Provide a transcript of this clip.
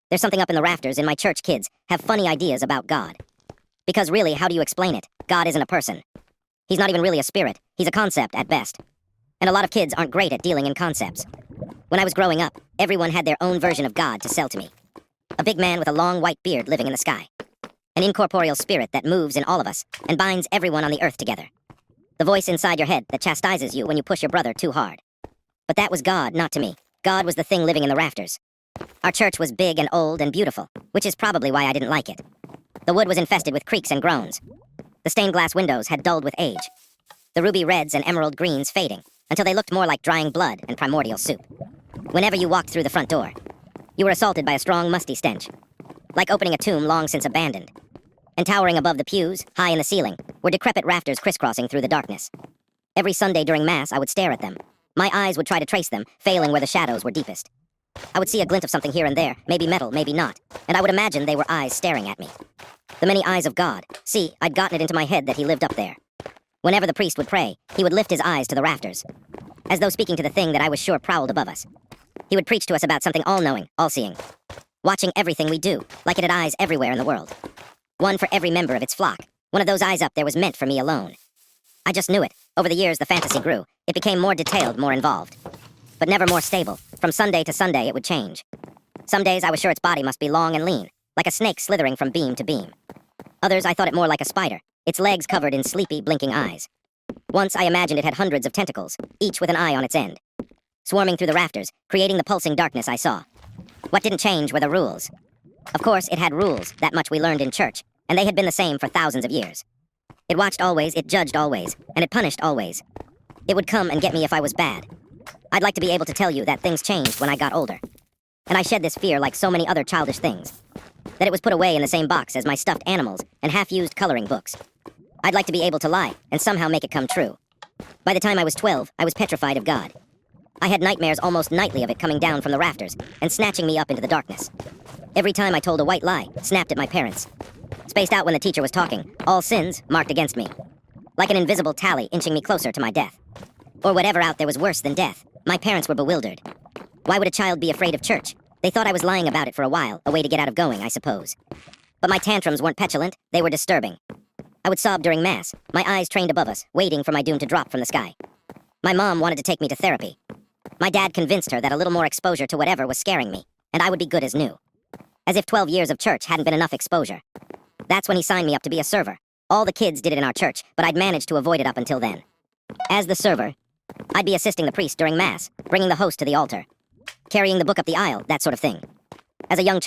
There's something up in the rafters in my church. Kids have funny ideas about God. Because really, how do you explain it? God isn't a person. He's not even really a spirit. He's a concept at best. And a lot of kids aren't great at dealing in concepts. When I was growing up, everyone had their own version of God to sell to me. A big man with a long white beard living in the sky. An incorporeal spirit that moves in all of us and binds everyone on the earth together. The voice inside your head that chastises you when you push your brother too hard. But that was God, not to me. God was the thing living in the rafters. Our church was big and old and beautiful, which is probably why I didn't like it. The wood was infested with creaks and groans. The stained glass windows had dulled with age. The ruby reds and emerald greens fading, until they looked more like drying blood and primordial soup. Whenever you walked through the front door, you were assaulted by a strong, musty stench, like opening a tomb long since abandoned. And towering above the pews, high in the ceiling, were decrepit rafters crisscrossing through the darkness. Every Sunday during Mass, I would stare at them. My eyes would try to trace them, failing where the shadows were deepest. I would see a glint of something here and there, maybe metal, maybe not, and I would imagine they were eyes staring at me. The many eyes of God. See, I'd gotten it into my head that he lived up there. Whenever the priest would pray, he would lift his eyes to the rafters, as though speaking to the thing that I was sure prowled above us. He would preach to us about something all-knowing, all-seeing, watching everything we do, like it had eyes everywhere in the world. One for every member of its flock. One of those eyes up there was meant for me alone. I just knew it. Over the years, the fantasy grew. It became more detailed, more involved. But never more stable. From Sunday to Sunday, it would change. Some days, I was sure its body must be long and lean, like a snake slithering from beam to beam. Others, I thought it more like a spider, its legs covered in sleepy, blinking eyes. Once, I imagined it had hundreds of tentacles, each with an eye on its end, swarming through the rafters, creating the pulsing darkness I saw. What didn't change were the rules. Of course, it had rules, that much we learned in church, and they had been the same for thousands of years. It watched always, it judged always, and it punished always. It would come and get me if I was bad. I'd like to be able to tell you that things changed when I got older. And I shed this fear like so many other childish things. That it was put away in the same box as my stuffed animals and half-used coloring books. I'd like to be able to lie and somehow make it come true. By the time I was 12, I was petrified of God. I had nightmares almost nightly of it coming down from the rafters and snatching me up into the darkness. Every time I told a white lie, snapped at my parents. Spaced out when the teacher was talking, all sins marked against me. Like an invisible tally inching me closer to my death. Or whatever out there was worse than death. My parents were bewildered. Why would a child be afraid of church? They thought I was lying about it for a while, a way to get out of going, I suppose. But my tantrums weren't petulant, they were disturbing. I would sob during Mass, my eyes trained above us, waiting for my doom to drop from the sky. My mom wanted to take me to therapy. My dad convinced her that a little more exposure to whatever was scaring me, and I would be good as new. As if 12 years of church hadn't been enough exposure. That's when he signed me up to be a server. All the kids did it in our church, but I'd managed to avoid it up until then. As the server, I'd be assisting the priest during Mass, bringing the host to the altar, carrying the book up the aisle, that sort of thing. As a young child,